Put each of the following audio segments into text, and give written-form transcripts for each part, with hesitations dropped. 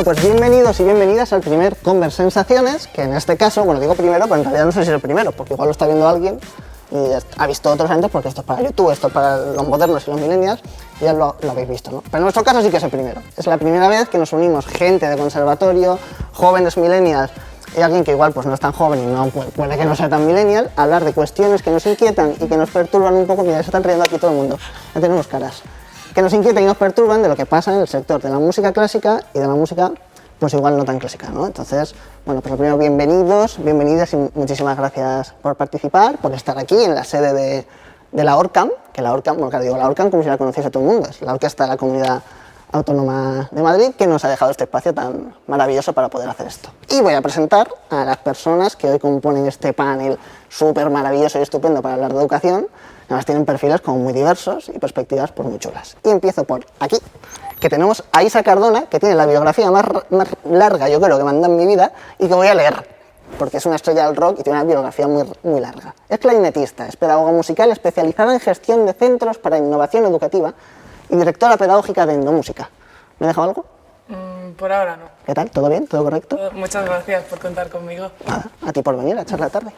Bueno, pues bienvenidos y bienvenidas al primer Conversensaciones, que en este caso, bueno, digo primero, pero en realidad no sé si es el primero, porque igual lo está viendo alguien y ha visto otros antes, porque esto es para YouTube, esto es para los modernos y los millennials, y ya lo habéis visto, ¿no? Pero en nuestro caso sí que es el primero. Es la primera vez que nos unimos gente de conservatorio, jóvenes millennials, y alguien que igual pues no es tan joven y no puede que no sea tan millennial, a hablar de cuestiones que nos inquietan y que nos perturban un poco. Mira, se están riendo aquí todo el mundo, ya tenemos caras. Que nos inquietan y nos perturban de lo que pasa en el sector de la música clásica y de la música pues igual no tan clásica, ¿no? Entonces, bueno, pues lo primero, bienvenidas y muchísimas gracias por participar, por estar aquí en la sede de la ORCAM, que la ORCAM, bueno, claro, digo la ORCAM como si la conociese todo el mundo, es la Orquesta de la Comunidad Autónoma de Madrid, que nos ha dejado este espacio tan maravilloso para poder hacer esto. Y voy a presentar a las personas que hoy componen este panel súper maravilloso y estupendo para hablar de educación. Además tienen perfiles como muy diversos y perspectivas pues muy chulas. Y empiezo por aquí, que tenemos a Isa Cardona, que tiene la biografía más larga, yo creo, que me anda en mi vida, y que voy a leer, porque es una estrella del rock y tiene una biografía muy larga. Es clarinetista, es pedagoga musical especializada en gestión de centros para innovación educativa y directora pedagógica de Endomúsica. ¿Me he dejado algo? Por ahora no. ¿Qué tal? ¿Todo bien? ¿Todo correcto? Muchas gracias por contar conmigo. Nada, a ti por venir a echar la tarde.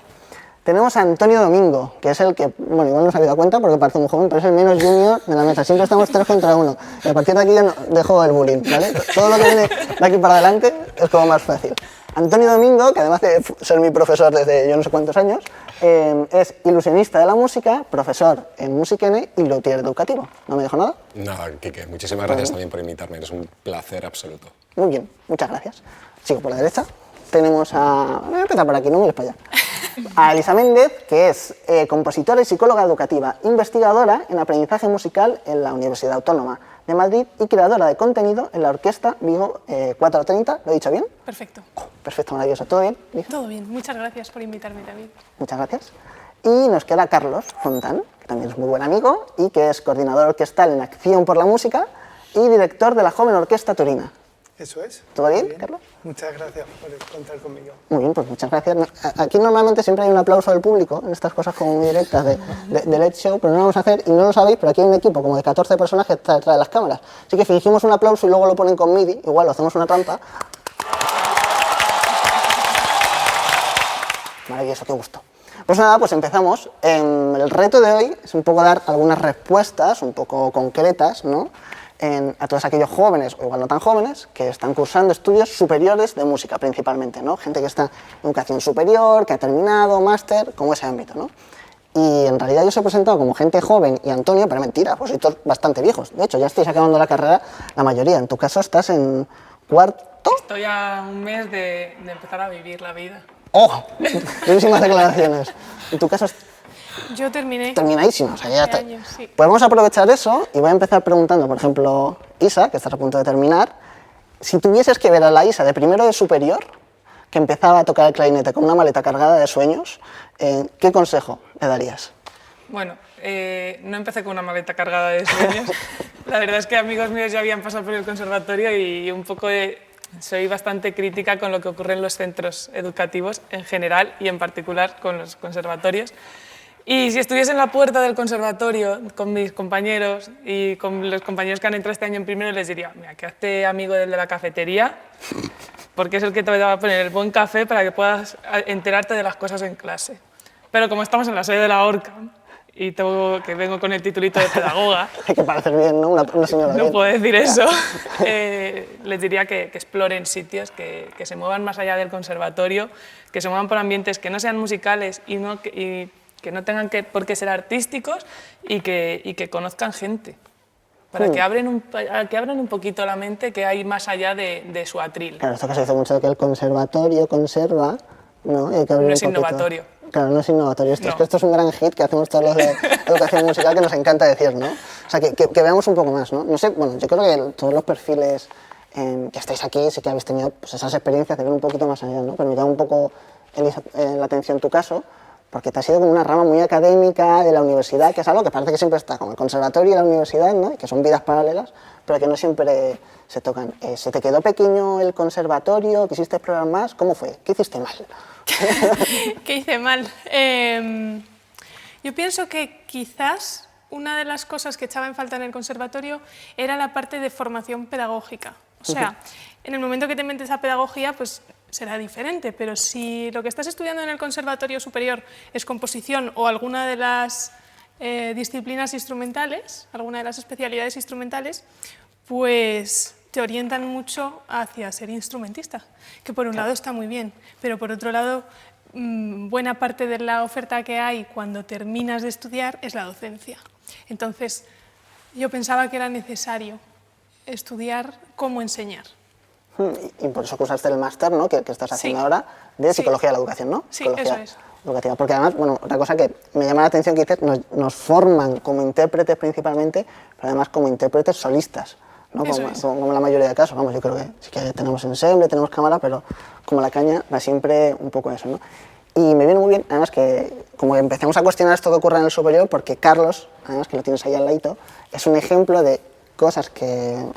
Tenemos a Antonio Domingo, que es el que, bueno, igual no se ha dado cuenta porque parece muy joven, pero es el menos junior de la mesa. Siempre estamos 3 contra 1. Y a partir de aquí ya no, dejo el bullying, ¿vale? Todo lo que viene de aquí para adelante es como más fácil. Antonio Domingo, que además de ser mi profesor desde yo no sé cuántos años, es ilusionista de la música, profesor en Musiquene y luthier educativo. ¿No me dejo nada? Nada, Quique, muchísimas gracias también por invitarme, es un placer absoluto. Muy bien, muchas gracias. Sigo por la derecha. Tenemos a... Voy a empezar por aquí, no mires para allá. A Elisa Méndez, que es compositora y psicóloga educativa, investigadora en aprendizaje musical en la Universidad Autónoma de Madrid y creadora de contenido en la Orquesta Vigo 430. ¿Lo he dicho bien? Perfecto. Oh, perfecto, maravilloso. ¿Todo bien, Elisa? Todo bien. Muchas gracias por invitarme también. Muchas gracias. Y nos queda Carlos Fontán, que también es muy buen amigo y que es coordinador orquestal en Acción por la Música y director de la Joven Orquesta Turina. Eso es. ¿Todo bien, Carlos? Muchas gracias por contar conmigo. Muy bien, pues muchas gracias. Aquí normalmente siempre hay un aplauso del público en estas cosas como muy directas de Let's Show, pero no lo vamos a hacer y no lo sabéis, pero aquí hay un equipo como de 14 personas que está detrás de las cámaras. Así que fingimos un aplauso y luego lo ponen con MIDI, igual lo hacemos una trampa. Maravilloso, qué gusto. Pues nada, pues empezamos. El reto de hoy es un poco dar algunas respuestas un poco concretas, ¿no?, a todos aquellos jóvenes, o igual no tan jóvenes, que están cursando estudios superiores de música principalmente, ¿no? Gente que está en educación superior, que ha terminado, máster, como ese ámbito, ¿no? Y en realidad yo os he presentado como gente joven y Antonio, pero mentira, pues sois todos bastante viejos. De hecho, ya estáis acabando la carrera la mayoría. En tu caso estás en cuarto. Estoy a un mes de empezar a vivir la vida. ¡Oh! Buenísimas declaraciones. En tu caso Yo terminé. terminadísimo, o sea, ya está. Años, sí. Pues vamos a aprovechar eso y voy a empezar preguntando, por ejemplo, Isa, que estás a punto de terminar, si tuvieses que ver a la Isa de primero de superior, que empezaba a tocar el clarinete con una maleta cargada de sueños, ¿qué consejo le darías? Bueno, no empecé con una maleta cargada de sueños. La verdad es que amigos míos ya habían pasado por el conservatorio y un poco soy bastante crítica con lo que ocurre en los centros educativos en general y en particular con los conservatorios. Y si estuviese en la puerta del conservatorio con mis compañeros y con los compañeros que han entrado este año en primero, les diría, mira, que hazte amigo del de la cafetería, porque es el que te va a poner el buen café para que puedas enterarte de las cosas en clase. Pero como estamos en la sede de la ORCAM y que vengo con el titulito de pedagoga, Hay que parecer bien, ¿no? Una señora no bien. puedo decir eso, les diría que exploren sitios, que se muevan más allá del conservatorio, que se muevan por ambientes que no sean musicales y que no tengan por qué ser artísticos y que conozcan gente, para que abran un poquito la mente, que hay más allá de su atril. Claro, esto que se dice mucho de que el conservatorio conserva, ¿no? Y hay que abrir No es un poquito. innovatorio. Claro, no es innovatorio. Esto, No. Es que esto es un gran hit que hacemos todos los de educación musical que nos encanta decir, ¿no? O sea, que veamos un poco más, ¿no? No sé, bueno, yo creo que todos los perfiles que estáis aquí, sí que habéis tenido pues, esas experiencias de ver un poquito más allá, ¿no? Pero me llama un poco la atención tu caso, porque te has ido con una rama muy académica de la universidad, que es algo que parece que siempre está, como el conservatorio y la universidad, ¿no? Y que son vidas paralelas, pero que no siempre se tocan. ¿Se te quedó pequeño el conservatorio? ¿Quisiste explorar más? ¿Cómo fue? ¿Qué hiciste mal? ¿Qué hice mal? Yo pienso que quizás una de las cosas que echaba en falta en el conservatorio era la parte de formación pedagógica. O sea, en el momento que te metes a pedagogía, pues será diferente, pero si lo que estás estudiando en el Conservatorio Superior es composición o alguna de las disciplinas instrumentales, alguna de las especialidades instrumentales, pues te orientan mucho hacia ser instrumentista, que por un lado está muy bien, pero por otro lado, buena parte de la oferta que hay cuando terminas de estudiar es la docencia. Entonces, yo pensaba que era necesario estudiar cómo enseñar. Y por eso cursaste el máster, ¿no? que estás haciendo Sí. ahora de Sí. Psicología de la Educación, ¿no? Sí, Psicología eso es. educativa. Porque además, bueno, otra cosa que me llama la atención que dices, nos forman como intérpretes principalmente, pero además como intérpretes solistas, ¿no? Eso Como, es. como la mayoría de casos. Vamos, yo creo que sí que tenemos ensemble, tenemos cámara, pero como la caña va siempre un poco eso, ¿no? Y me viene muy bien, además, que como empecemos a cuestionar esto que ocurre en el superior, porque Carlos, además que lo tienes ahí al ladito, es un ejemplo de cosas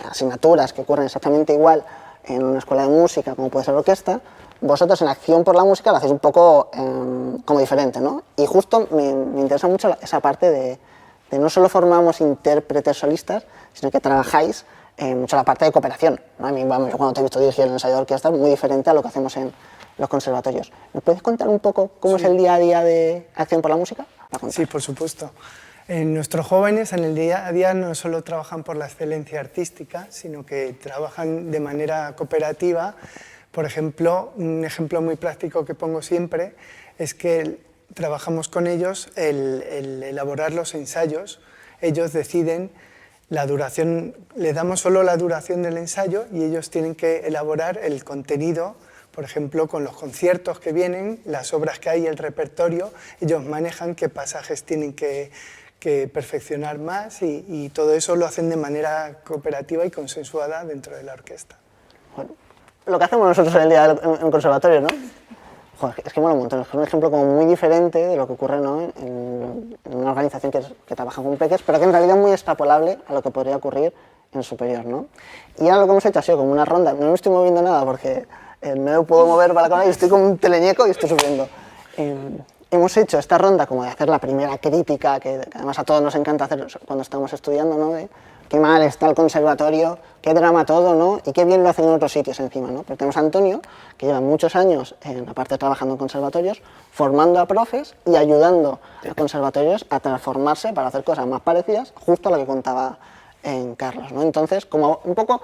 asignaturas que ocurren exactamente igual en una escuela de música, como puede ser orquesta. Vosotros en Acción por la Música lo hacéis un poco como diferente, ¿no? Y justo me interesa mucho esa parte de no solo formamos intérpretes solistas, sino que trabajáis mucho la parte de cooperación, ¿no? A mí, vamos, yo cuando te he visto dirigir el ensayo de orquesta es muy diferente a lo que hacemos en los conservatorios. ¿Me puedes contar un poco cómo es el día a día de Acción por la Música? Sí, por supuesto. Nuestros jóvenes en el día a día no solo trabajan por la excelencia artística, sino que trabajan de manera cooperativa. Por ejemplo, un ejemplo muy práctico que pongo siempre es que trabajamos con ellos el elaborar los ensayos. Ellos deciden la duración, le damos solo la duración del ensayo y ellos tienen que elaborar el contenido. Por ejemplo, con los conciertos que vienen, las obras que hay, el repertorio, ellos manejan qué pasajes tienen que perfeccionar más y todo eso lo hacen de manera cooperativa y consensuada dentro de la orquesta. Bueno, lo que hacemos nosotros en el día en el conservatorio, ¿no? Joder, es que mola un montón, es un ejemplo como muy diferente de lo que ocurre, ¿no? en una organización que trabaja con peques, pero que en realidad es muy extrapolable a lo que podría ocurrir en el superior, ¿no? Y ahora lo que hemos hecho ha sido como una ronda, no me estoy moviendo nada porque no me puedo mover para la cámara y estoy como un teleñeco y estoy subiendo. Hemos hecho esta ronda como de hacer la primera crítica, que además a todos nos encanta hacer cuando estamos estudiando, ¿no? De qué mal está el conservatorio, qué drama todo, ¿no? Y qué bien lo hacen en otros sitios encima, ¿no? Porque tenemos a Antonio, que lleva muchos años, aparte trabajando en conservatorios, formando a profes y ayudando a conservatorios a transformarse para hacer cosas más parecidas, justo a lo que contaba en Carlos, ¿no? Entonces, como un poco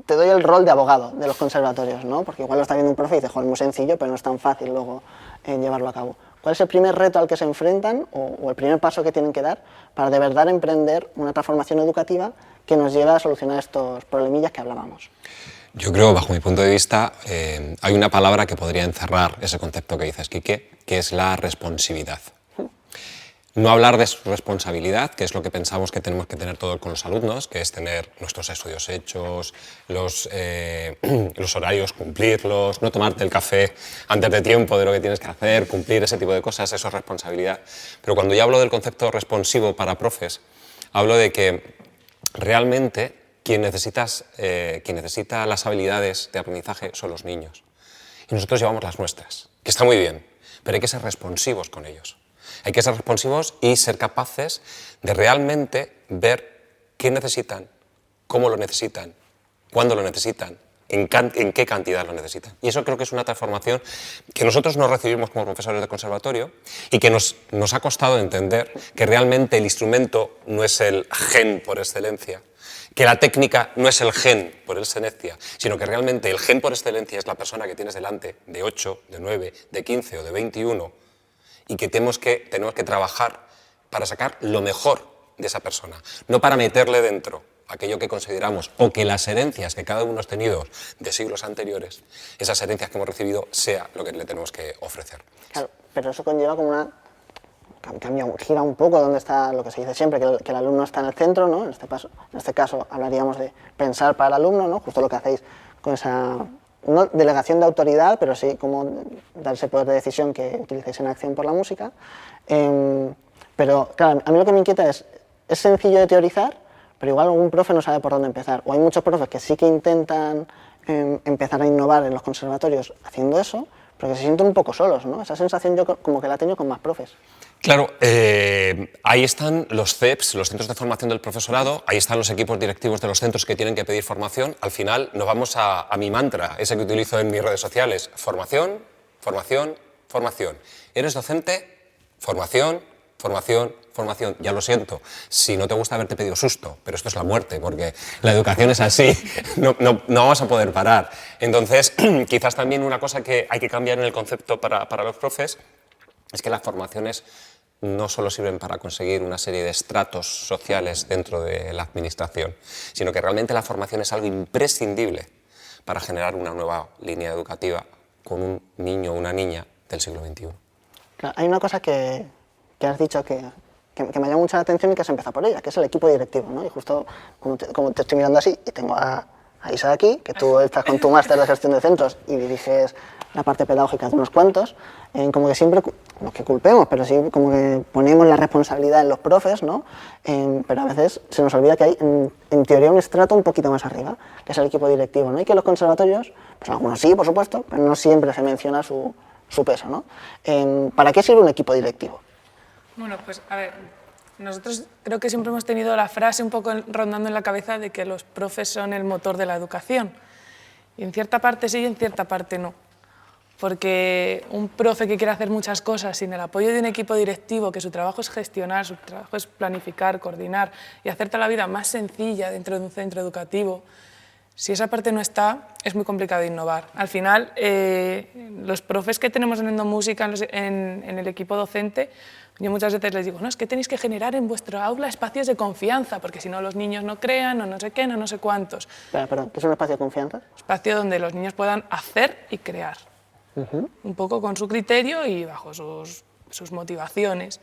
te doy el rol de abogado de los conservatorios, ¿no? Porque igual lo está viendo un profe y dice, joder, es muy sencillo, pero no es tan fácil luego llevarlo a cabo. ¿Cuál es el primer reto al que se enfrentan o el primer paso que tienen que dar para de verdad emprender una transformación educativa que nos lleve a solucionar estos problemillas que hablábamos? Yo creo, bajo mi punto de vista, hay una palabra que podría encerrar ese concepto que dices, Quique, que es la responsividad. No hablar de responsabilidad, que es lo que pensamos que tenemos que tener todos con los alumnos, que es tener nuestros estudios hechos, los horarios, cumplirlos, no tomarte el café antes de tiempo de lo que tienes que hacer, cumplir ese tipo de cosas, eso es responsabilidad. Pero cuando yo hablo del concepto responsivo para profes, hablo de que realmente quien necesita las habilidades de aprendizaje son los niños. Y nosotros llevamos las nuestras, que está muy bien, pero hay que ser responsivos con ellos. Hay que ser responsivos y ser capaces de realmente ver qué necesitan, cómo lo necesitan, cuándo lo necesitan, en qué cantidad lo necesitan. Y eso creo que es una transformación que nosotros nos recibimos como profesores de conservatorio y que nos ha costado entender que realmente el instrumento no es el gen por excelencia, que la técnica no es el gen por excelencia, sino que realmente el gen por excelencia es la persona que tienes delante de 8, de 9, de 15 o de 21 y que tenemos que trabajar para sacar lo mejor de esa persona, no para meterle dentro aquello que consideramos o que las herencias que cada uno ha tenido de siglos anteriores, esas herencias que hemos recibido, sea lo que le tenemos que ofrecer. Claro, pero eso conlleva como una... gira un poco donde está lo que se dice siempre, que el alumno está en el centro, ¿no? En este caso hablaríamos de pensar para el alumno, ¿no? Justo lo que hacéis con esa... no delegación de autoridad, pero sí como dar ese poder de decisión que utilicéis en Acción por la Música. Pero claro, a mí lo que me inquieta es sencillo de teorizar, pero igual algún profe no sabe por dónde empezar. O hay muchos profes que sí que intentan empezar a innovar en los conservatorios haciendo eso, porque se sienten un poco solos, ¿no? Esa sensación yo como que la he tenido con más profes. Claro, ahí están los CEPs, los centros de formación del profesorado, ahí están los equipos directivos de los centros que tienen que pedir formación. Al final nos vamos a mi mantra, ese que utilizo en mis redes sociales: formación, formación, formación. ¿Eres docente? Formación, formación, formación. Ya lo siento, si no te gusta haberte pedido susto, pero esto es la muerte, porque la educación es así, no vamos a poder parar. Entonces, quizás también una cosa que hay que cambiar en el concepto para los profes es que las formaciones no solo sirven para conseguir una serie de estratos sociales dentro de la administración, sino que realmente la formación es algo imprescindible para generar una nueva línea educativa con un niño o una niña del siglo XXI. Claro, hay una cosa que has dicho que me llama mucho la atención y que se empieza por ella, que es el equipo directivo, ¿no? Y justo como te estoy mirando así, y tengo a Isa aquí, que tú estás con tu máster de gestión de centros y diriges la parte pedagógica de unos cuantos, como que siempre, no que culpemos, pero sí como que ponemos la responsabilidad en los profes, ¿no? Pero a veces se nos olvida que hay, en teoría, un estrato un poquito más arriba, que es el equipo directivo, ¿no? Y que los conservatorios, pues algunos sí, por supuesto, pero no siempre se menciona su peso, ¿no? ¿Para qué sirve un equipo directivo? Bueno, pues a ver, nosotros creo que siempre hemos tenido la frase un poco rondando en la cabeza de que los profes son el motor de la educación. Y en cierta parte sí y en cierta parte no. Porque un profe que quiere hacer muchas cosas sin el apoyo de un equipo directivo, que su trabajo es gestionar, su trabajo es planificar, coordinar y hacerte la vida más sencilla dentro de un centro educativo, si esa parte no está, es muy complicado innovar. Al final, los profes que tenemos en Endomúsica, en el equipo docente, yo muchas veces les digo, no, es que tenéis que generar en vuestro aula espacios de confianza, porque si no los niños no crean, o no sé qué, no sé cuántos. Perdón, ¿qué es un espacio de confianza? Espacio donde los niños puedan hacer y crear. Un poco con su criterio y bajo sus motivaciones.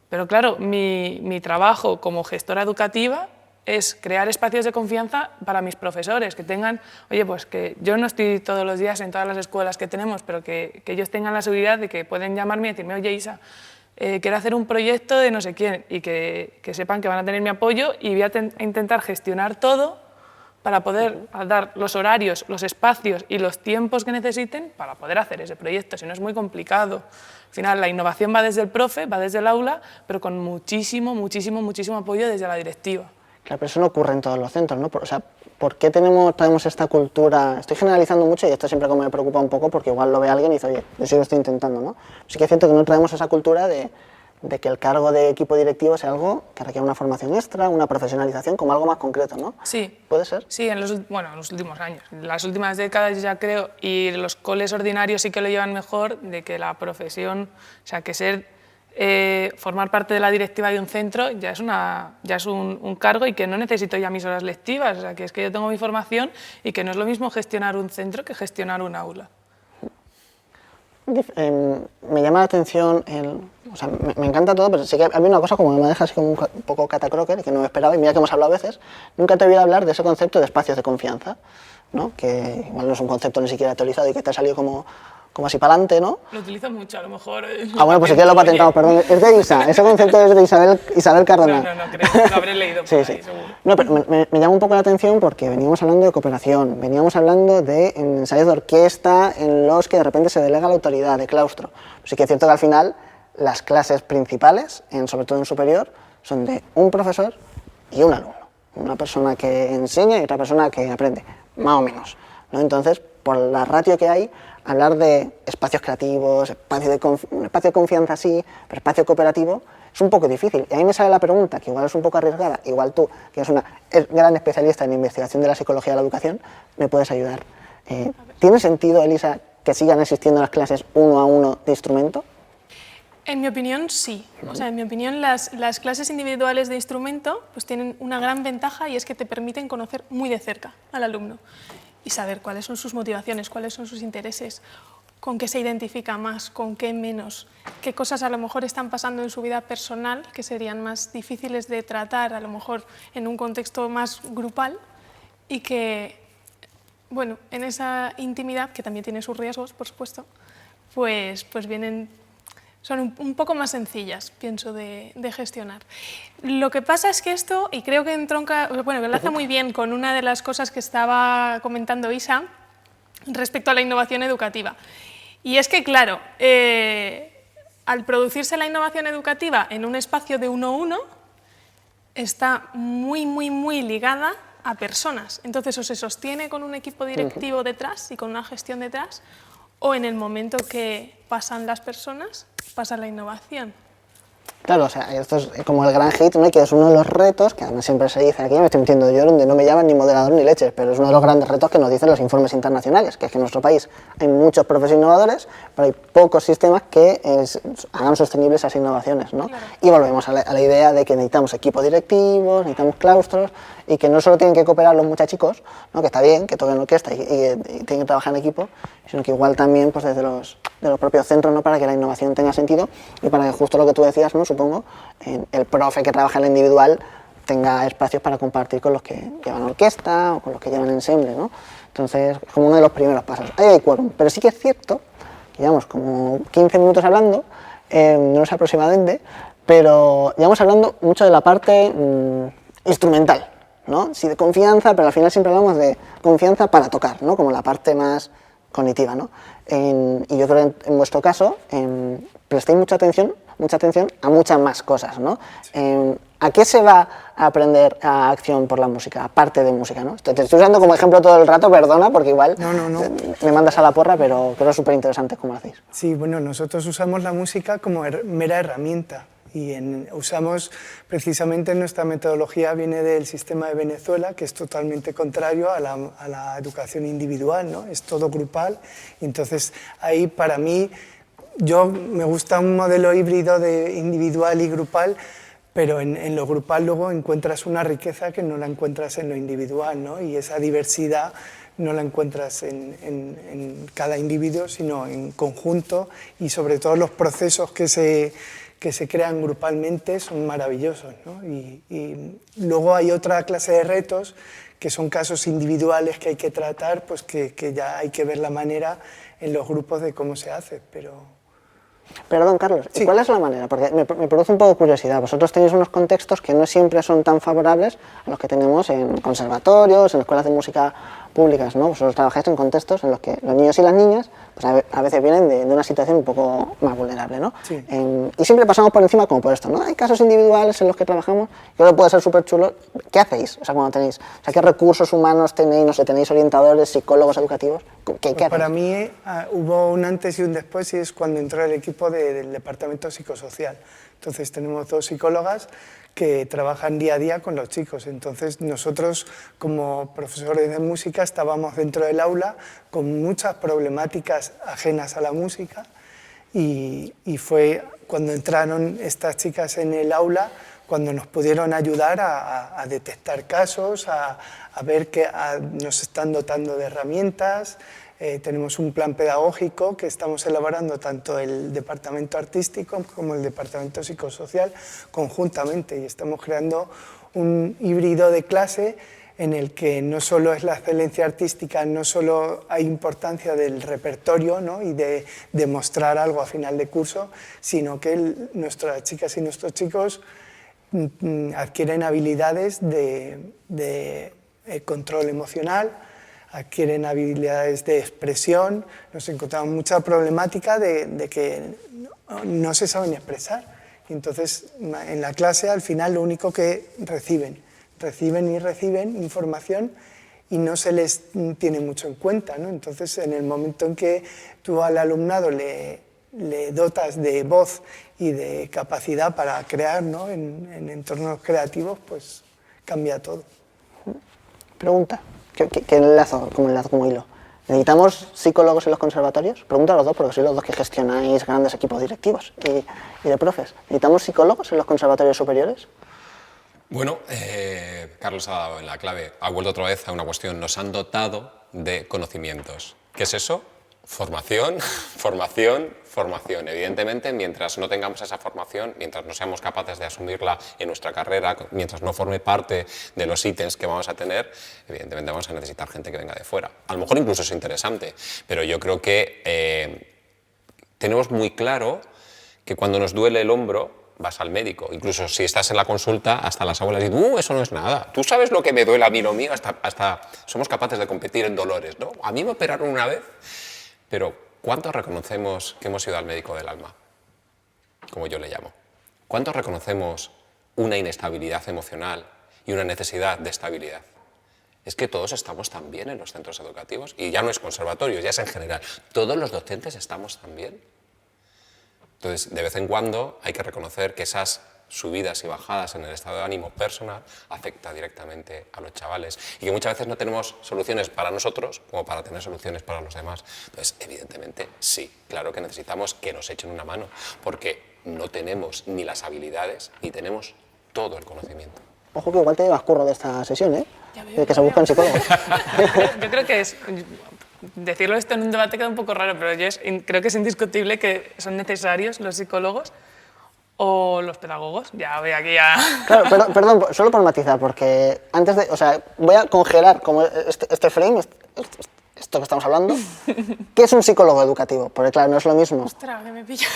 Pero claro, mi trabajo como gestora educativa es crear espacios de confianza para mis profesores, que tengan, oye, pues que yo no estoy todos los días en todas las escuelas que tenemos, pero que ellos tengan la seguridad de que pueden llamarme y decirme, oye, Isa, quiero hacer un proyecto de no sé quién, y que sepan que van a tener mi apoyo y voy a intentar gestionar todo para poder dar los horarios, los espacios y los tiempos que necesiten para poder hacer ese proyecto, si no es muy complicado. Al final, la innovación va desde el profe, va desde el aula, pero con muchísimo, muchísimo, muchísimo apoyo desde la directiva. Claro, pero eso no ocurre en todos los centros, ¿no? O sea, ¿por qué traemos esta cultura? Estoy generalizando mucho y esto siempre como me preocupa un poco porque igual lo ve alguien y dice, oye, yo sí lo estoy intentando, ¿no? Sí que es cierto que no traemos esa cultura de que el cargo de equipo directivo sea algo que requiere una formación extra, una profesionalización, como algo más concreto, ¿no? Sí. ¿Puede ser? Sí, en los últimos años, en las últimas décadas ya creo, y los coles ordinarios sí que lo llevan mejor, de que la profesión, o sea, que formar parte de la directiva de un centro ya es un cargo y que no necesito ya mis horas lectivas, o sea, que es que yo tengo mi formación y que no es lo mismo gestionar un centro que gestionar un aula. Me llama la atención, o sea, me encanta todo, pero sí que había una cosa como que me deja así como un poco catacroker, que no me esperaba, y mira que hemos hablado a veces, nunca te he oído hablar de ese concepto de espacios de confianza, ¿no? Que igual no es un concepto ni siquiera teorizado y que te ha salido como así para adelante, ¿no? Lo utilizo mucho, a lo mejor. Bueno, pues sí que lo patentamos, perdón. Es de Isa, ese concepto es de Isabel Cardona. No, creo que lo habré leído por ahí, seguro. No, pero me llama un poco la atención porque veníamos hablando de cooperación, veníamos hablando de ensayos de orquesta en los que de repente se delega la autoridad de claustro. Sí que es cierto que al final las clases principales, sobre todo en superior, son de un profesor y un alumno. Una persona que enseña y otra persona que aprende, más o menos, ¿no? Entonces, por la ratio que hay, hablar de espacios creativos, un espacio de confianza sí, pero espacio cooperativo, es un poco difícil. Y a mí me sale la pregunta, que igual es un poco arriesgada, igual tú, que eres una gran especialista en investigación de la psicología de la educación, me puedes ayudar. ¿Tiene sentido, Elisa, que sigan existiendo las clases uno a uno de instrumento? En mi opinión, sí. O sea, en mi opinión, las clases individuales de instrumento pues tienen una gran ventaja y es que te permiten conocer muy de cerca al alumno y saber cuáles son sus motivaciones, cuáles son sus intereses, con qué se identifica más, con qué menos, qué cosas a lo mejor están pasando en su vida personal que serían más difíciles de tratar a lo mejor en un contexto más grupal y que, bueno, en esa intimidad, que también tiene sus riesgos, por supuesto, pues son un poco más sencillas, pienso, de gestionar. Lo que pasa es que esto, y creo que enlaza muy bien con una de las cosas que estaba comentando Isa respecto a la innovación educativa. Y es que, claro, al producirse la innovación educativa en un espacio de 1-1, está muy ligada a personas. Entonces, o se sostiene con un equipo directivo detrás y con una gestión detrás, o en el momento que pasan las personas, pasa la innovación. Claro, o sea, esto es como el gran hit, ¿no? Que es uno de los retos, que además siempre se dice, aquí me estoy metiendo yo, donde no me llaman ni moderador ni leches, pero es uno de los grandes retos que nos dicen los informes internacionales, que es que en nuestro país hay muchos profesores innovadores, pero hay pocos sistemas que hagan sostenibles esas innovaciones, ¿no? Claro. Y volvemos a la idea de que necesitamos equipos directivos, necesitamos claustros, y que no solo tienen que cooperar los muchachicos, ¿no? Que está bien, que toquen orquesta y tienen que trabajar en equipo, sino que igual también pues desde los propios centros, ¿no? Para que la innovación tenga sentido y para que justo lo que tú decías, ¿no? Supongo, el profe que trabaja en el individual tenga espacios para compartir con los que llevan orquesta o con los que llevan ensemble, ¿no? Entonces, es como uno de los primeros pasos. Ahí hay quórum, pero sí que es cierto que llevamos como 15 minutos hablando, no sé aproximadamente, pero llevamos hablando mucho de la parte instrumental, ¿no? Sí, de confianza, pero al final siempre hablamos de confianza para tocar, ¿no? Como la parte más cognitiva, ¿no? Y yo creo que en vuestro caso prestéis mucha atención a muchas más cosas, ¿no? ¿A qué se va a aprender a acción por la música, aparte de música, ¿no? Te estoy usando como ejemplo todo el rato, perdona, porque igual No. me mandas a la porra, pero creo súper interesante cómo lo hacéis. Sí, bueno, nosotros usamos la música como mera herramienta y usamos precisamente nuestra metodología viene del sistema de Venezuela, que es totalmente contrario a la educación individual, ¿no? Es todo grupal, y entonces ahí para mí me gusta un modelo híbrido de individual y grupal, pero en lo grupal luego encuentras una riqueza que no la encuentras en lo individual, ¿no? Y esa diversidad no la encuentras en cada individuo, sino en conjunto, y sobre todo los procesos que se crean grupalmente son maravillosos, ¿no? Y luego hay otra clase de retos que son casos individuales que hay que tratar, pues que ya hay que ver la manera en los grupos de cómo se hace, pero... Perdón, Carlos, Sí. ¿cuál es la manera? Porque me produce un poco de curiosidad. Vosotros tenéis unos contextos que no siempre son tan favorables a los que tenemos en conservatorios, en escuelas de música públicas, ¿no? Vosotros trabajáis en contextos en los que los niños y las niñas pues a veces vienen de una situación un poco más vulnerable, ¿no? Sí. Y siempre pasamos por encima como por esto, ¿no? Hay casos individuales en los que trabajamos, que ahora puede ser súper chulo. ¿Qué hacéis? O sea, cuando tenéis, o sea, ¿qué recursos humanos tenéis? No sé, ¿tenéis orientadores, psicólogos educativos? ¿Qué hacéis? Para mí hubo un antes y un después, y es cuando entró el equipo del departamento psicosocial. Entonces tenemos 2 psicólogas que trabajan día a día con los chicos. Entonces nosotros como profesores de música estábamos dentro del aula con muchas problemáticas ajenas a la música, y fue cuando entraron estas chicas en el aula cuando nos pudieron ayudar a detectar casos, a ver que nos están dotando de herramientas. Tenemos un plan pedagógico que estamos elaborando tanto el departamento artístico como el departamento psicosocial conjuntamente, y estamos creando un híbrido de clase en el que no solo es la excelencia artística, no solo hay importancia del repertorio, ¿no? Y de demostrar algo a final de curso, sino que nuestras chicas y nuestros chicos adquieren habilidades de control emocional, adquieren habilidades de expresión. Nos encontramos mucha problemática de que no se saben expresar. Y entonces, en la clase, al final, lo único que reciben información y no se les tiene mucho en cuenta, ¿no? Entonces, en el momento en que tú al alumnado le dotas de voz y de capacidad para crear, ¿no? en entornos creativos, pues cambia todo. Pregunta, ¿qué enlazo como hilo? ¿Necesitamos psicólogos en los conservatorios? Pregunto a los dos, porque sois los dos que gestionáis grandes equipos directivos y de profes. ¿Necesitamos psicólogos en los conservatorios superiores? Bueno, Carlos ha dado en la clave, ha vuelto otra vez a una cuestión, nos han dotado de conocimientos. ¿Qué es eso? Formación, formación, formación. Evidentemente, mientras no tengamos esa formación, mientras no seamos capaces de asumirla en nuestra carrera, mientras no forme parte de los ítems que vamos a tener, evidentemente vamos a necesitar gente que venga de fuera. A lo mejor incluso es interesante, pero yo creo que tenemos muy claro que cuando nos duele el hombro, vas al médico. Incluso si estás en la consulta, hasta las abuelas dicen, eso no es nada. Tú sabes lo que me duele a mí, lo mío, hasta somos capaces de competir en dolores, ¿no? A mí me operaron una vez, pero ¿cuántos reconocemos que hemos ido al médico del alma? Como yo le llamo. ¿Cuántos reconocemos una inestabilidad emocional y una necesidad de estabilidad? Es que todos estamos tan bien en los centros educativos, y ya no es conservatorios, ya es en general. Todos los docentes estamos tan bien. Entonces, de vez en cuando hay que reconocer que esas subidas y bajadas en el estado de ánimo personal afecta directamente a los chavales y que muchas veces no tenemos soluciones para nosotros como para tener soluciones para los demás. Entonces, evidentemente, sí, claro que necesitamos que nos echen una mano, porque no tenemos ni las habilidades ni tenemos todo el conocimiento. Ojo que igual te llevas curro de esta sesión, ¿eh? Ya veo, De que ya se buscan veo. psicólogos. Yo creo que decirlo esto en un debate queda un poco raro, pero creo que es indiscutible que son necesarios los psicólogos o los pedagogos. Ya voy aquí a... Claro, perdón, solo por matizar, porque antes de... O sea, voy a congelar como este frame, esto que estamos hablando. ¿Qué es un psicólogo educativo? Porque claro, no es lo mismo. Ostras, que me pillas.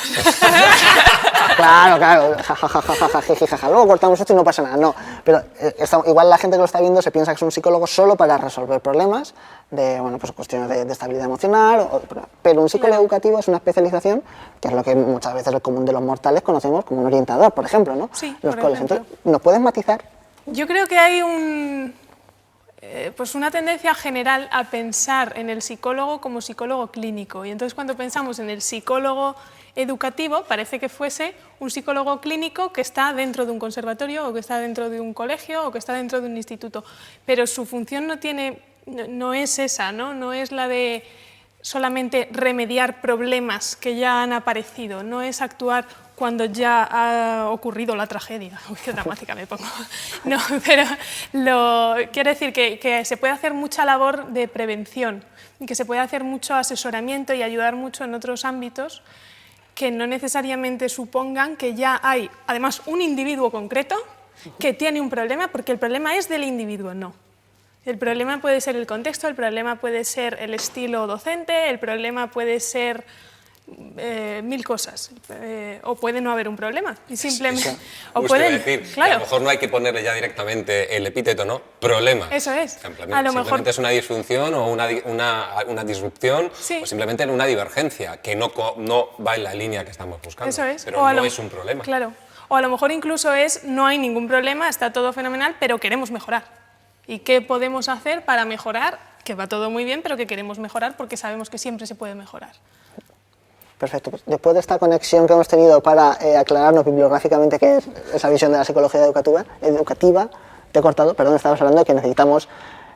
Claro, jajajaja, luego cortamos esto y no pasa nada, no. Pero igual la gente que lo está viendo se piensa que es un psicólogo solo para resolver problemas de, bueno, pues cuestiones de estabilidad emocional, pero un psicólogo educativo es una especialización que es lo que muchas veces el común de los mortales conocemos como un orientador, por ejemplo, ¿no? Sí, Los por coles. ejemplo. Entonces, ¿nos puedes matizar? Yo creo que hay pues una tendencia general a pensar en el psicólogo como psicólogo clínico. Y entonces cuando pensamos en el psicólogo educativo, parece que fuese un psicólogo clínico que está dentro de un conservatorio o que está dentro de un colegio o que está dentro de un instituto. Pero su función no es esa, ¿no? No es la de solamente remediar problemas que ya han aparecido, no es actuar cuando ya ha ocurrido la tragedia. Uy, qué dramática me pongo. No, pero quiero decir que se puede hacer mucha labor de prevención, que se puede hacer mucho asesoramiento y ayudar mucho en otros ámbitos que no necesariamente supongan que ya hay, además, un individuo concreto que tiene un problema, porque el problema es del individuo, no. El problema puede ser el contexto, el problema puede ser el estilo docente, el problema puede ser mil cosas, o puede no haber un problema y simplemente o pueden, decir, claro, que a lo mejor no hay que ponerle ya directamente el epíteto, ¿no? Problema. eso es. Simplemente, A lo mejor simplemente es una disfunción o una disrupción, Sí. o simplemente una divergencia que no va en la línea que estamos buscando. Eso es. Pero O a no lo- es un problema. Claro. O a lo mejor incluso no hay ningún problema, está todo fenomenal, pero queremos mejorar. ¿Y qué podemos hacer para mejorar? Que va todo muy bien, pero que queremos mejorar porque sabemos que siempre se puede mejorar. Perfecto. Pues después de esta conexión que hemos tenido para aclararnos bibliográficamente qué es esa visión de la psicología educativa, te he cortado, perdón, estabas hablando de que necesitamos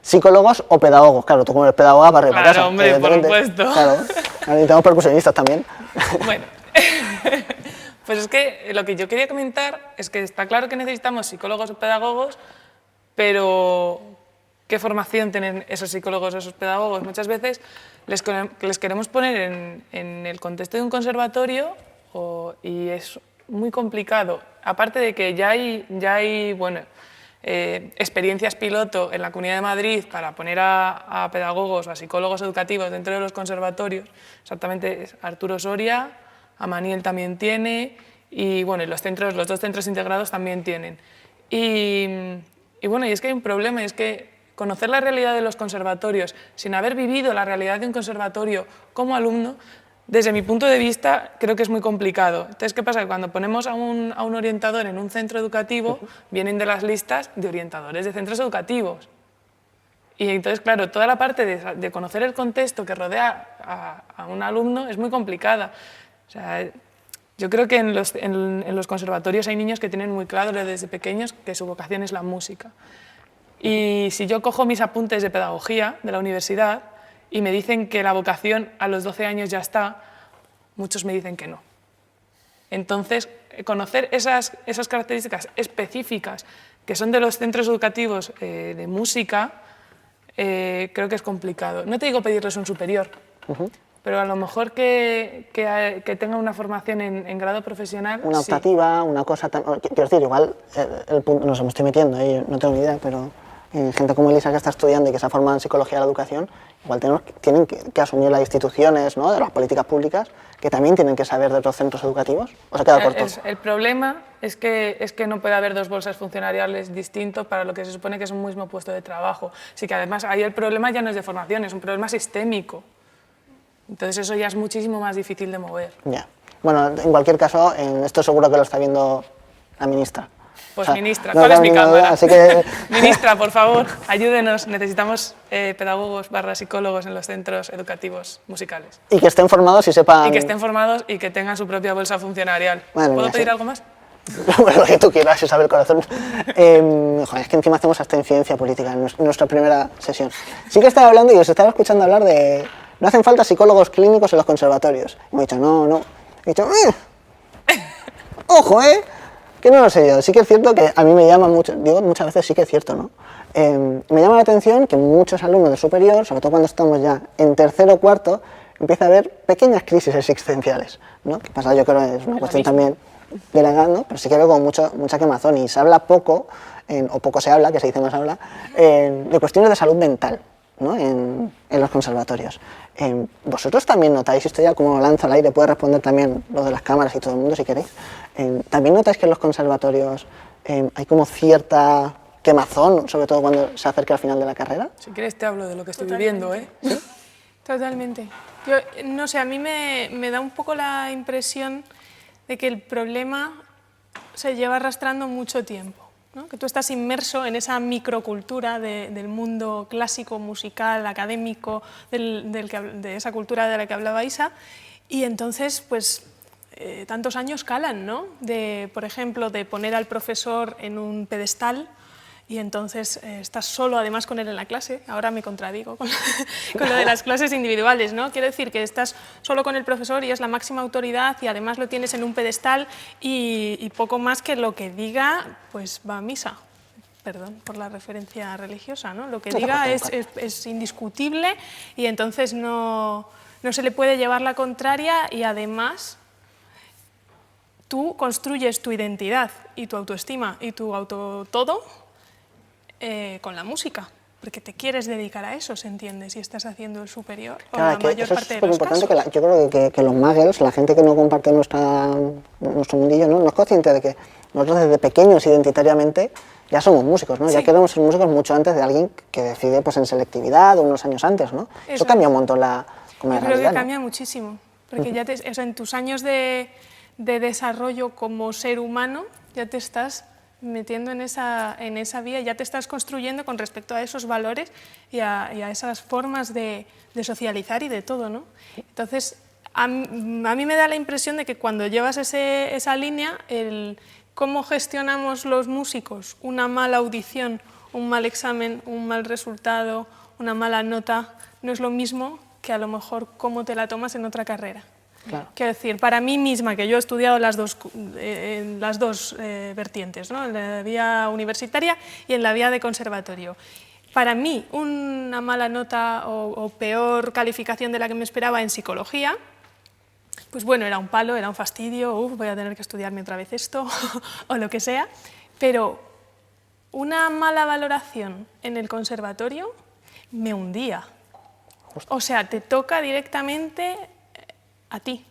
psicólogos o pedagogos. Claro, tú como eres pedagoga vas a Claro, casa. hombre, por evidentemente. supuesto. Claro, necesitamos percusionistas también. Bueno, pues es que lo que yo quería comentar es que está claro que necesitamos psicólogos o pedagogos, pero ¿qué formación tienen esos psicólogos o esos pedagogos? Muchas veces les queremos poner en el contexto de un conservatorio y es muy complicado. Aparte de que ya hay bueno, experiencias piloto en la Comunidad de Madrid para poner a pedagogos o a psicólogos educativos dentro de los conservatorios, exactamente es Arturo Soria, Amaniel también tiene, y bueno, y los dos centros integrados también tienen. Y bueno, y es que hay un problema, y es que conocer la realidad de los conservatorios sin haber vivido la realidad de un conservatorio como alumno, desde mi punto de vista, creo que es muy complicado. Entonces, ¿qué pasa? Que cuando ponemos a un orientador en un centro educativo, vienen de las listas de orientadores de centros educativos. Y entonces, claro, toda la parte de conocer el contexto que rodea a un alumno es muy complicada. O sea, yo creo que en los conservatorios hay niños que tienen muy claro desde pequeños que su vocación es la música. Y si yo cojo mis apuntes de pedagogía de la universidad y me dicen que la vocación a los 12 años ya está, muchos me dicen que no. Entonces, conocer esas características específicas que son de los centros educativos de música, creo que es complicado. No te digo pedirles un superior, pero a lo mejor que tenga una formación en grado profesional. Una sí. optativa, una cosa tan... Quiero decir, igual el punto, no sé, me estoy metiendo, no tengo ni idea, pero gente como Elisa que está estudiando y que se ha formado en psicología de la educación, igual tienen que asumir las instituciones, ¿no?, de las políticas públicas, que también tienen que saber de otros centros educativos. ¿O se ha quedado corto? El problema es que no puede haber dos bolsas funcionariales distintos para lo que se supone que es un mismo puesto de trabajo. Así que además ahí el problema ya no es de formación, es un problema sistémico. Entonces eso ya es muchísimo más difícil de mover. Ya. Bueno, en cualquier caso, esto seguro que lo está viendo la ministra. Pues O sea, ministra, no ¿cuál es cabe mi ninguna duda, cámara? así que... Ministra, por favor, ayúdenos. Necesitamos pedagogos / psicólogos en los centros educativos musicales. Y que estén formados y sepan... Y que estén formados y que tengan su propia bolsa funcionarial. Madre ¿Puedo mía, pedir sí. algo más? Bueno, lo que tú quieras, si sabe el corazón. Joder, es que encima hacemos hasta incidencia política en nuestra primera sesión. Sí que estaba hablando y os estaba escuchando hablar de... No hacen falta psicólogos clínicos en los conservatorios. Y me he dicho, no. He dicho, ojo, que no lo sé yo. Sí que es cierto que a mí me llama mucho, digo muchas veces sí que es cierto, ¿no? Me llama la atención que muchos alumnos de superior, sobre todo cuando estamos ya en tercero o cuarto, empieza a haber pequeñas crisis existenciales, ¿no? ¿Qué pasa? Yo creo que es una cuestión también de la edad, ¿no? Pero sí que veo como mucha quemazón y se habla poco, o poco se habla, que se dice más habla, de cuestiones de salud mental, ¿no? En los conservatorios. ¿Vosotros también notáis, esto ya como lo lanzo al aire, puede responder también lo de las cámaras y todo el mundo si queréis, también notáis que en los conservatorios hay como cierta quemazón, sobre todo cuando se acerca al final de la carrera? Si quieres te hablo de lo que estoy viviendo, ¿eh? Totalmente. Yo, no sé, a mí me da un poco la impresión de que el problema se lleva arrastrando mucho tiempo, ¿no? Que tú estás inmerso en esa microcultura del mundo clásico, musical, académico, de esa cultura de la que hablaba Isa, y entonces, pues, tantos años calan, ¿no? Por ejemplo, de poner al profesor en un pedestal, y entonces estás solo además con él en la clase. Ahora me contradigo con lo de las clases individuales, ¿no? Quiero decir que estás solo con el profesor y es la máxima autoridad y además lo tienes en un pedestal y poco más que lo que diga, pues va a misa. Perdón por la referencia religiosa, ¿no? Lo que diga es indiscutible y entonces no se le puede llevar la contraria y además tú construyes tu identidad y tu autoestima y tu todo con la música, porque te quieres dedicar a eso, ¿se entiende? Si estás haciendo el superior o la mayor parte de los casos. Yo creo que los muggles, la gente que no comparte nuestro mundillo, no es consciente de que nosotros desde pequeños identitariamente ya somos músicos, ¿no? Sí. Ya queremos ser músicos mucho antes de alguien que decide pues, en selectividad o unos años antes, ¿no? Eso cambia un montón la realidad. Yo creo que cambia muchísimo, porque ya en tus años de desarrollo como ser humano ya te estás metiendo en esa vía, ya te estás construyendo con respecto a esos valores y a esas formas de socializar y de todo, ¿no? Entonces, a mí me da la impresión de que cuando llevas esa línea, cómo gestionamos los músicos una mala audición, un mal examen, un mal resultado, una mala nota, no es lo mismo que a lo mejor cómo te la tomas en otra carrera. Claro. Quiero decir, para mí misma, que yo he estudiado las dos vertientes, ¿no? En la vía universitaria y en la vía de conservatorio. Para mí, una mala nota o peor calificación de la que me esperaba en psicología, pues bueno, era un palo, era un fastidio, voy a tener que estudiarme otra vez esto, o lo que sea, pero una mala valoración en el conservatorio me hundía. O sea, te toca directamente a ti.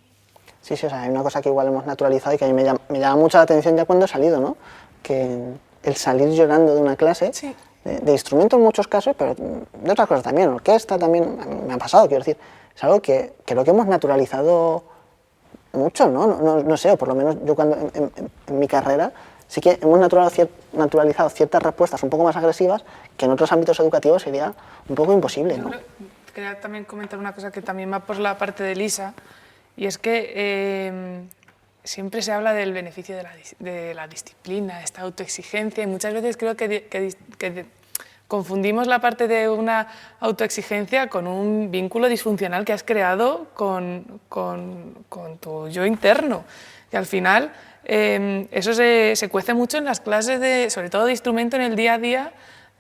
Sí, o sea, hay una cosa que igual hemos naturalizado y que a mí me llama mucho la atención ya cuando he salido, ¿no? Que el salir llorando de una clase, sí. de instrumentos en muchos casos, pero de otras cosas también, orquesta también, me ha pasado, quiero decir, es algo que creo que hemos naturalizado mucho, ¿no? No sé, o por lo menos yo cuando en mi carrera sí que hemos naturalizado ciertas respuestas un poco más agresivas que en otros ámbitos educativos sería un poco imposible, ¿no? Quería también comentar una cosa que también va por la parte de Lisa, y es que siempre se habla del beneficio de la disciplina, esta autoexigencia, y muchas veces creo que confundimos la parte de una autoexigencia con un vínculo disfuncional que has creado con tu yo interno, y al final eso se cuece mucho en las clases, sobre todo de instrumento en el día a día.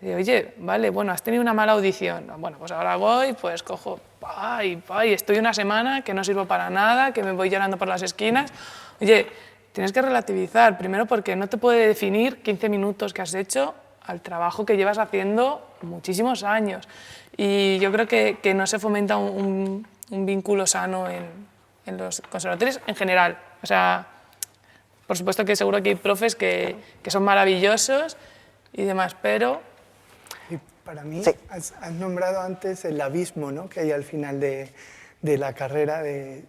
Oye, vale, bueno, has tenido una mala audición, bueno, pues ahora voy, pues cojo, y estoy una semana que no sirvo para nada, que me voy llorando por las esquinas. Oye, tienes que relativizar, primero porque no te puede definir 15 minutos que has hecho al trabajo que llevas haciendo muchísimos años. Y yo creo que no se fomenta un vínculo sano en los conservatorios en general. O sea, por supuesto que seguro que hay profes que son maravillosos y demás, pero... Y para mí, sí. has nombrado antes el abismo, ¿no? Que hay al final de de la carrera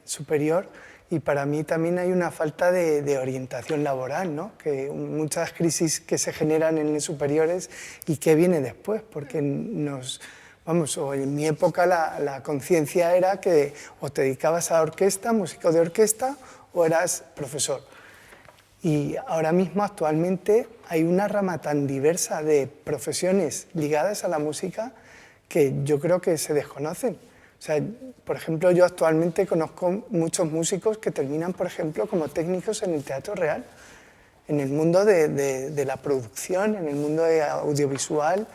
superior, y para mí también hay una falta de orientación laboral, ¿no? Que muchas crisis que se generan en los superiores y que viene después, porque o en mi época la conciencia era que o te dedicabas a orquesta, músico de orquesta, o eras profesor. Y ahora mismo, actualmente, hay una rama tan diversa de profesiones ligadas a la música que yo creo que se desconocen. O sea, por ejemplo, yo actualmente conozco muchos músicos que terminan, por ejemplo, como técnicos en el Teatro Real, en el mundo de la producción, en el mundo audiovisual,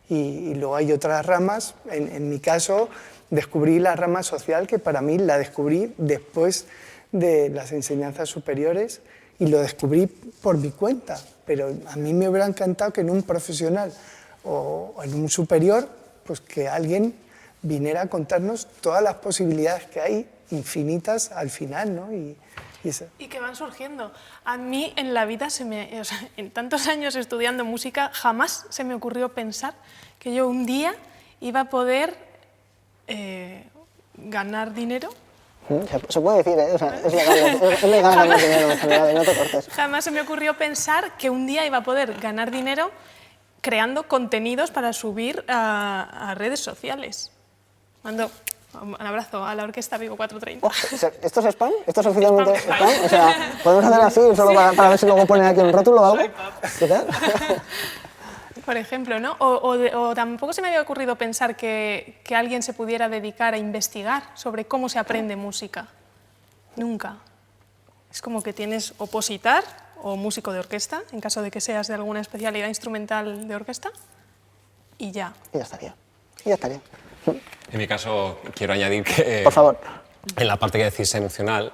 y luego hay otras ramas. En mi caso, descubrí la rama social, que para mí la descubrí después de las enseñanzas superiores, y lo descubrí por mi cuenta, pero a mí me hubiera encantado que en un profesional o en un superior, pues que alguien viniera a contarnos todas las posibilidades que hay, infinitas al final, ¿no? Y que van surgiendo. A mí en la vida, en tantos años estudiando música, jamás se me ocurrió pensar que yo un día iba a poder ganar dinero. Se puede decir, ¿eh? O sea, es legal ganar dinero en general, no te cortes. Jamás se me ocurrió pensar que un día iba a poder ganar dinero creando contenidos para subir a redes sociales. Mando un abrazo a la Orquesta Vigo 430. Oh, ¿esto es spam? ¿Esto es oficialmente spam? O sea, ¿podemos hacer así solo para ver si luego ponen aquí un rótulo o algo? ¿Qué tal? Por ejemplo, ¿no? O tampoco se me había ocurrido pensar que alguien se pudiera dedicar a investigar sobre cómo se aprende música. Nunca. Es como que tienes opositar o músico de orquesta, en caso de que seas de alguna especialidad instrumental de orquesta, y ya. Y ya estaría. Y ya estaría. En mi caso, quiero añadir que... Por favor. En la parte que decís emocional,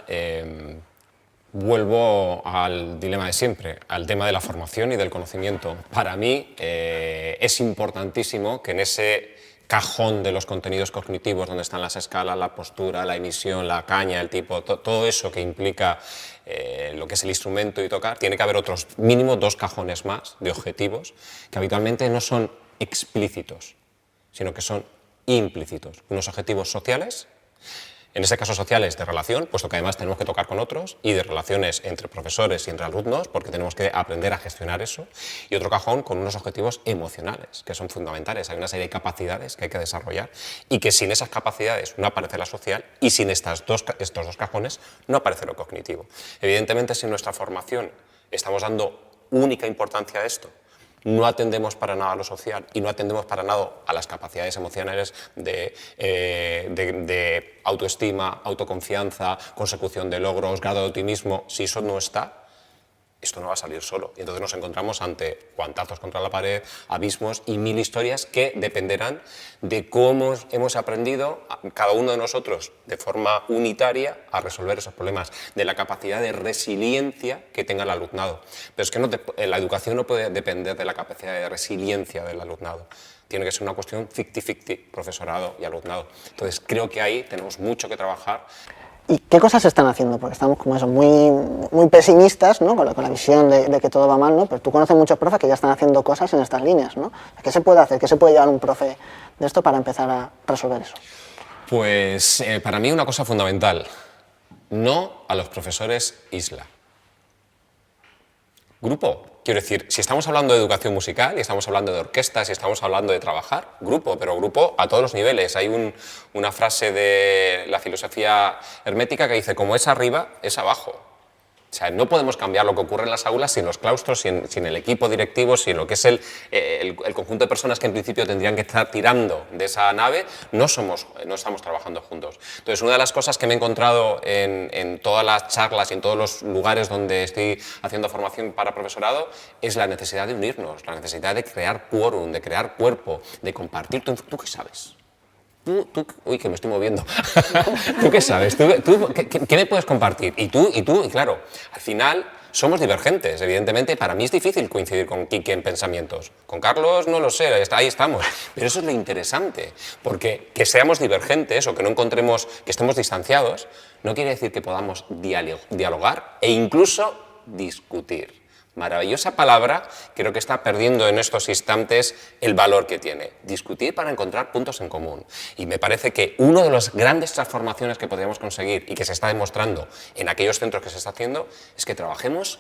vuelvo al dilema de siempre, al tema de la formación y del conocimiento. Para mí es importantísimo que en ese cajón de los contenidos cognitivos, donde están las escalas, la postura, la emisión, la caña, el tipo, todo eso que implica lo que es el instrumento y tocar, tiene que haber otros mínimo 2 cajones más de objetivos que habitualmente no son explícitos, sino que son implícitos. Unos objetivos sociales, en ese caso sociales de relación, puesto que además tenemos que tocar con otros, y de relaciones entre profesores y entre alumnos, porque tenemos que aprender a gestionar eso, y otro cajón con unos objetivos emocionales, que son fundamentales. Hay una serie de capacidades que hay que desarrollar y que sin esas capacidades no aparece la social, y sin estos dos cajones no aparece lo cognitivo. Evidentemente, si en nuestra formación estamos dando única importancia a esto, no atendemos para nada a lo social y no atendemos para nada a las capacidades emocionales de autoestima, autoconfianza, consecución de logros, grado de optimismo. Si eso no está, esto no va a salir solo. Y entonces nos encontramos ante guantazos contra la pared, abismos y 1000 historias que dependerán de cómo hemos aprendido cada uno de nosotros de forma unitaria a resolver esos problemas, de la capacidad de resiliencia que tenga el alumnado. Pero es que la educación no puede depender de la capacidad de resiliencia del alumnado. Tiene que ser una cuestión 50-50, profesorado y alumnado. Entonces creo que ahí tenemos mucho que trabajar. ¿Y qué cosas se están haciendo? Porque estamos como eso, muy pesimistas, ¿no? Con la visión de que todo va mal, ¿no? Pero tú conoces muchos profes que ya están haciendo cosas en estas líneas, ¿no? ¿Qué se puede hacer? ¿Qué se puede llevar un profe de esto para empezar a resolver eso? Pues para mí una cosa fundamental, no a los profesores isla. Grupo. Quiero decir, si estamos hablando de educación musical y estamos hablando de orquestas y estamos hablando de trabajar, grupo, pero grupo a todos los niveles. Hay una frase de la filosofía hermética que dice, como es arriba, es abajo. O sea, no podemos cambiar lo que ocurre en las aulas sin los claustros, sin el equipo directivo, sin lo que es el conjunto de personas que en principio tendrían que estar tirando de esa nave. No estamos trabajando juntos. Entonces, una de las cosas que me he encontrado en todas las charlas y en todos los lugares donde estoy haciendo formación para profesorado es la necesidad de unirnos, la necesidad de crear quórum, de crear cuerpo, de compartir. ¿Tú qué sabes? Uy, que me estoy moviendo. ¿Tú qué sabes? ¿Qué me puedes compartir? Y claro, al final somos divergentes, evidentemente. Para mí es difícil coincidir con Quique en pensamientos. Con Carlos no lo sé, ahí estamos. Pero eso es lo interesante, porque que seamos divergentes o que no encontremos, que estemos distanciados, no quiere decir que podamos dialogar e incluso discutir. Maravillosa palabra, creo que está perdiendo en estos instantes el valor que tiene. Discutir para encontrar puntos en común. Y me parece que una de las grandes transformaciones que podríamos conseguir y que se está demostrando en aquellos centros que se está haciendo es que trabajemos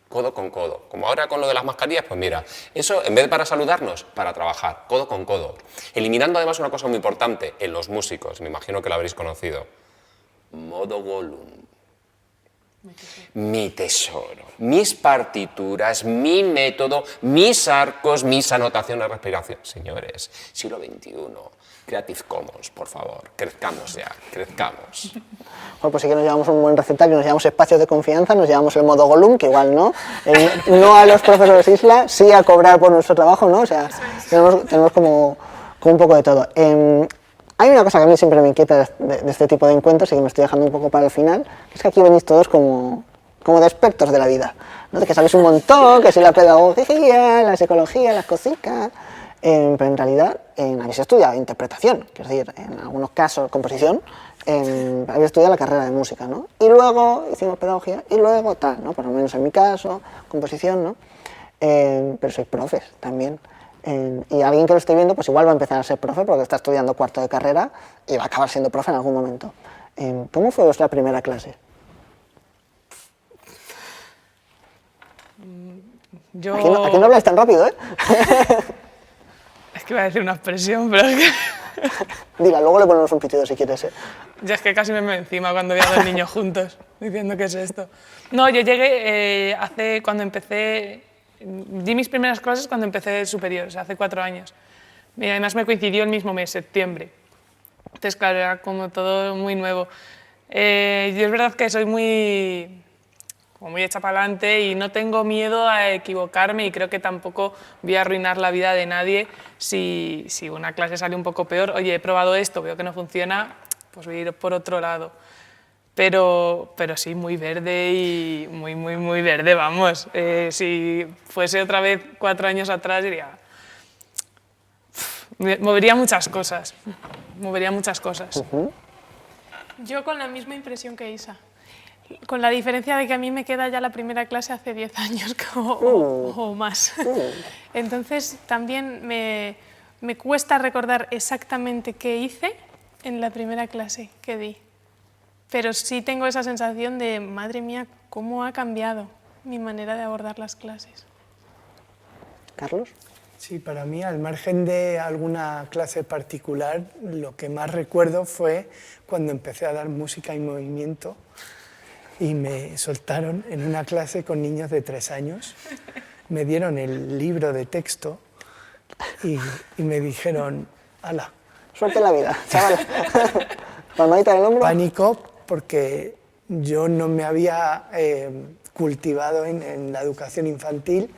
codo con codo. Como ahora con lo de las mascarillas, pues mira, eso en vez de para saludarnos, para trabajar, codo con codo. Eliminando además una cosa muy importante en los músicos, me imagino que lo habréis conocido. Modo Gollum. Mi tesoro, mis partituras, mi método, mis arcos, mis anotaciones de respiración. Señores, siglo XXI, Creative Commons, por favor, crezcamos ya, crezcamos. Bueno, pues sí que nos llevamos un buen recetario, nos llevamos espacios de confianza, nos llevamos el modo Gollum, que igual no, no a los profesores Isla, sí a cobrar por nuestro trabajo, ¿no? O sea, tenemos como un poco de todo. Hay una cosa que a mí siempre me inquieta de este tipo de encuentros y que me estoy dejando un poco para el final, que es que aquí venís todos como de expertos de la vida, ¿no? De que sabéis un montón, que si la pedagogía, la psicología, las cositas, pero en realidad habéis estudiado interpretación, quiero decir, en algunos casos composición, habéis estudiado la carrera de música, ¿no? Y luego hicimos pedagogía y luego tal, ¿no? Por lo menos en mi caso, composición, ¿no? Pero sois profes también. Y alguien que lo esté viendo, pues igual va a empezar a ser profe porque está estudiando cuarto de carrera y va a acabar siendo profe en algún momento. ¿Cómo fue vuestra primera clase? Yo... Aquí no habláis tan rápido, ¿eh? Es que iba a decir una expresión, pero es que... Dila, luego le ponemos un pitido si quieres, ¿eh? Ya es que casi me encima cuando vi a dos niños juntos diciendo qué es esto. No, yo llegué cuando empecé, di mis primeras clases cuando empecé superior, o sea, hace 4 años. Y además me coincidió el mismo mes, septiembre. Entonces, claro, era como todo muy nuevo. Yo es verdad que soy muy hecha para adelante y no tengo miedo a equivocarme y creo que tampoco voy a arruinar la vida de nadie si una clase sale un poco peor. Oye, he probado esto, veo que no funciona, pues voy a ir por otro lado. Pero sí, muy verde y muy verde, vamos. Si fuese otra vez 4 años atrás, diría... movería muchas cosas. Yo con la misma impresión que Isa. Con la diferencia de que a mí me queda ya la primera clase hace 10 años o más. Entonces también me cuesta recordar exactamente qué hice en la primera clase que di. Pero sí tengo esa sensación de, madre mía, cómo ha cambiado mi manera de abordar las clases. ¿Carlos? Sí, para mí, al margen de alguna clase particular, lo que más recuerdo fue cuando empecé a dar música y movimiento y me soltaron en una clase con niños de 3 años. Me dieron el libro de texto y me dijeron, ¡hala! Suerte en la vida, chaval. Palmadita en el hombro. Pánico, porque yo no me había cultivado en la educación infantil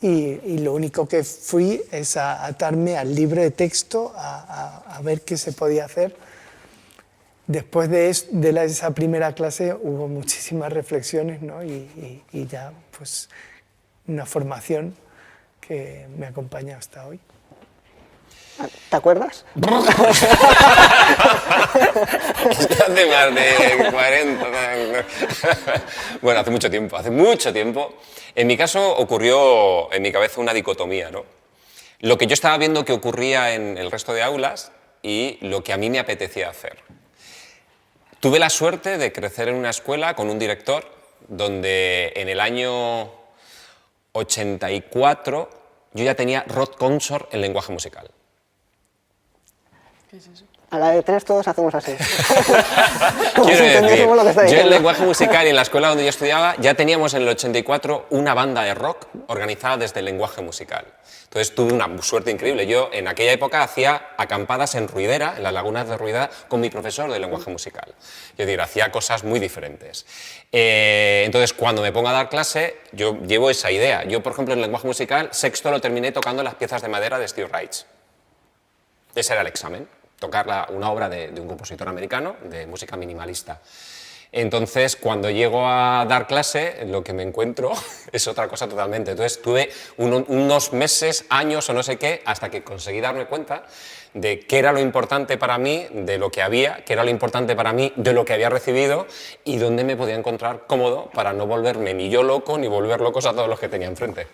y lo único que fui es a atarme al libro de texto, a ver qué se podía hacer. Después de esa primera clase hubo muchísimas reflexiones, ¿no? y ya pues una formación que me acompaña hasta hoy. ¿Te acuerdas? Es que hace más de 40. Bueno, hace mucho tiempo. En mi caso ocurrió en mi cabeza una dicotomía, ¿no? Lo que yo estaba viendo que ocurría en el resto de aulas y lo que a mí me apetecía hacer. Tuve la suerte de crecer en una escuela con un director donde en el año 84 yo ya tenía rock consort en lenguaje musical. ¿Qué es eso? A la de 3 todos hacemos así. Quiero decir, lo que está yo en diciendo. lenguaje musical y en la escuela donde yo estudiaba ya teníamos en el 84 una banda de rock organizada desde el lenguaje musical. Entonces tuve una suerte increíble. Yo en aquella época hacía acampadas en Ruidera, en las lagunas de Ruidera, con mi profesor de lenguaje musical. Es decir, hacía cosas muy diferentes. Entonces cuando me pongo a dar clase, yo llevo esa idea. Yo, por ejemplo, en lenguaje musical, sexto lo terminé tocando las piezas de madera de Steve Reich. Ese era el examen. Tocar una obra de un compositor americano de música minimalista. Entonces, cuando llego a dar clase, lo que me encuentro es otra cosa totalmente. Entonces, tuve unos meses, años o no sé qué, hasta que conseguí darme cuenta de qué era lo importante para mí, de lo que había, qué era lo importante para mí, de lo que había recibido y dónde me podía encontrar cómodo para no volverme ni yo loco ni volver locos a todos los que tenía enfrente.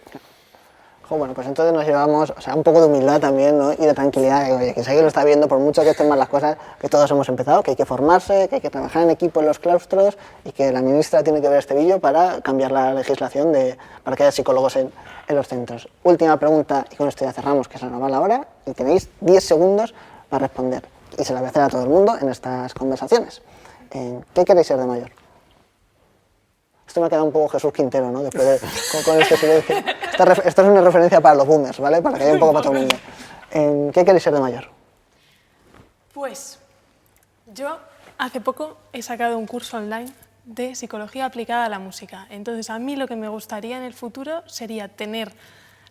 Bueno, pues entonces nos llevamos, o sea, un poco de humildad también, ¿no? Y de tranquilidad, oye, que si alguien lo está viendo, por mucho que estén mal las cosas, que todos hemos empezado, que hay que formarse, que hay que trabajar en equipo en los claustros y que la ministra tiene que ver este vídeo para cambiar la legislación para que haya psicólogos en los centros. Última pregunta, y con esto ya cerramos, que se nos va la hora, y tenéis 10 segundos para responder. Y se la voy a hacer a todo el mundo en estas conversaciones. ¿Qué queréis ser de mayor? Esto me ha quedado un poco Jesús Quintero, ¿no? Después con este silencio. Esto es una referencia para los boomers, ¿vale? Para que haya un poco para todo el mundo. ¿Qué queréis ser de mayor? Pues yo hace poco he sacado un curso online de psicología aplicada a la música. Entonces, a mí lo que me gustaría en el futuro sería tener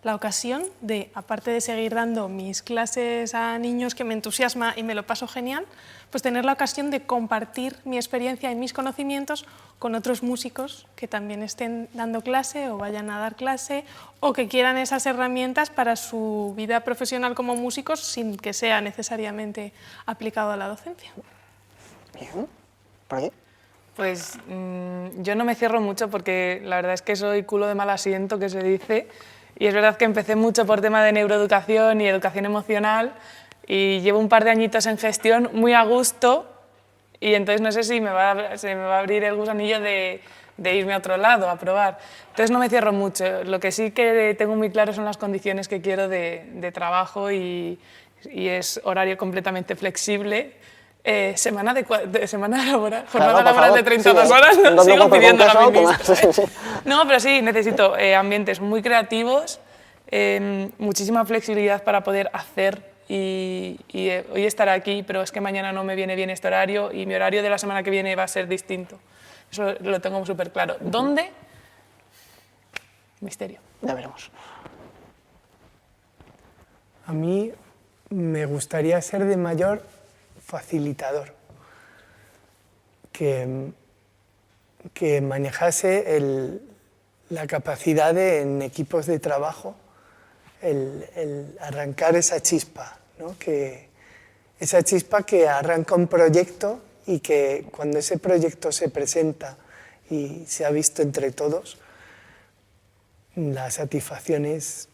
la ocasión de, aparte de seguir dando mis clases a niños que me entusiasma y me lo paso genial, pues tener la ocasión de compartir mi experiencia y mis conocimientos con otros músicos que también estén dando clase o vayan a dar clase o que quieran esas herramientas para su vida profesional como músicos sin que sea necesariamente aplicado a la docencia. Bien. ¿Por aquí? Pues yo no me cierro mucho porque la verdad es que soy culo de mal asiento, que se dice, y es verdad que empecé mucho por tema de neuroeducación y educación emocional y llevo un par de añitos en gestión muy a gusto y entonces no sé si se me va a abrir el gusanillo de irme a otro lado a probar. Entonces no me cierro mucho. Lo que sí que tengo muy claro son las condiciones que quiero de trabajo y es horario completamente flexible. Semana laboral, jornada laboral de 32 horas, no, sigo pidiendo la ministra. No, pero sí, necesito ambientes muy creativos, muchísima flexibilidad para poder hacer y hoy estar aquí, pero es que mañana no me viene bien este horario y mi horario de la semana que viene va a ser distinto. Eso lo tengo súper claro. ¿Dónde? Misterio. Ya veremos. A mí me gustaría ser de mayor facilitador, que manejase la capacidad en equipos de trabajo, el arrancar esa chispa, ¿no? Esa chispa que arranca un proyecto y que cuando ese proyecto se presenta y se ha visto entre todos, la satisfacción es,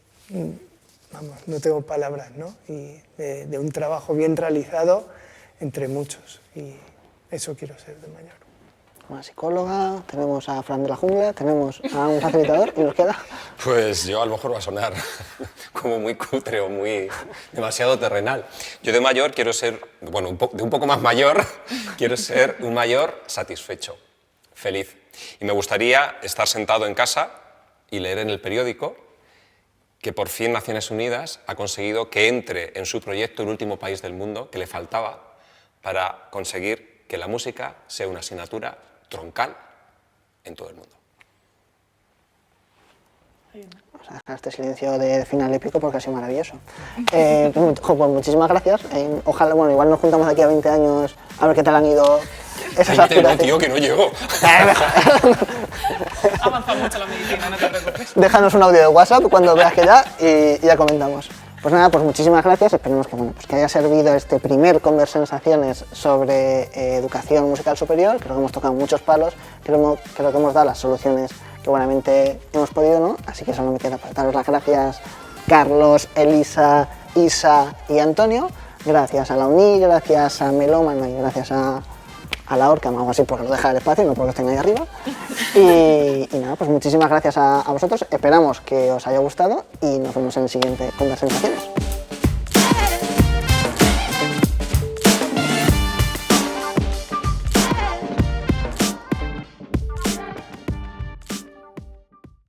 vamos, no tengo palabras, ¿no? Y de un trabajo bien realizado entre muchos, y eso quiero ser de mayor. Una psicóloga, tenemos a Fran de la Jungla, tenemos a un facilitador y nos queda... Pues yo a lo mejor va a sonar como muy cutre o demasiado terrenal. Yo de mayor quiero ser, bueno, de un poco más mayor, quiero ser un mayor satisfecho, feliz. Y me gustaría estar sentado en casa y leer en el periódico que por fin Naciones Unidas ha conseguido que entre en su proyecto el último país del mundo que le faltaba para conseguir que la música sea una asignatura troncal en todo el mundo. Vamos a dejar este silencio de final épico porque ha sido maravilloso. Pues muchísimas gracias. Ojalá, bueno, igual nos juntamos aquí a 20 años a ver qué tal han ido esas aspiraciones. No, tío, que no llego. Avanza mucho la medicina, no te preocupes. Déjanos un audio de WhatsApp cuando veas que ya y ya comentamos. Pues nada, pues muchísimas gracias. Esperemos que, pues que haya servido este primer Conversensaciones sobre educación musical superior. Creo que hemos tocado muchos palos, creo que hemos dado las soluciones que buenamente hemos podido, ¿no? Así que solo me queda para daros las gracias, Carlos, Elisa, Isa y Antonio. Gracias a la UNI, gracias a Melómano y gracias a la Orca, algo así porque lo deja el espacio, no porque estén ahí arriba. Y nada, pues muchísimas gracias a vosotros. Esperamos que os haya gustado y nos vemos en el siguiente Conversensaciones.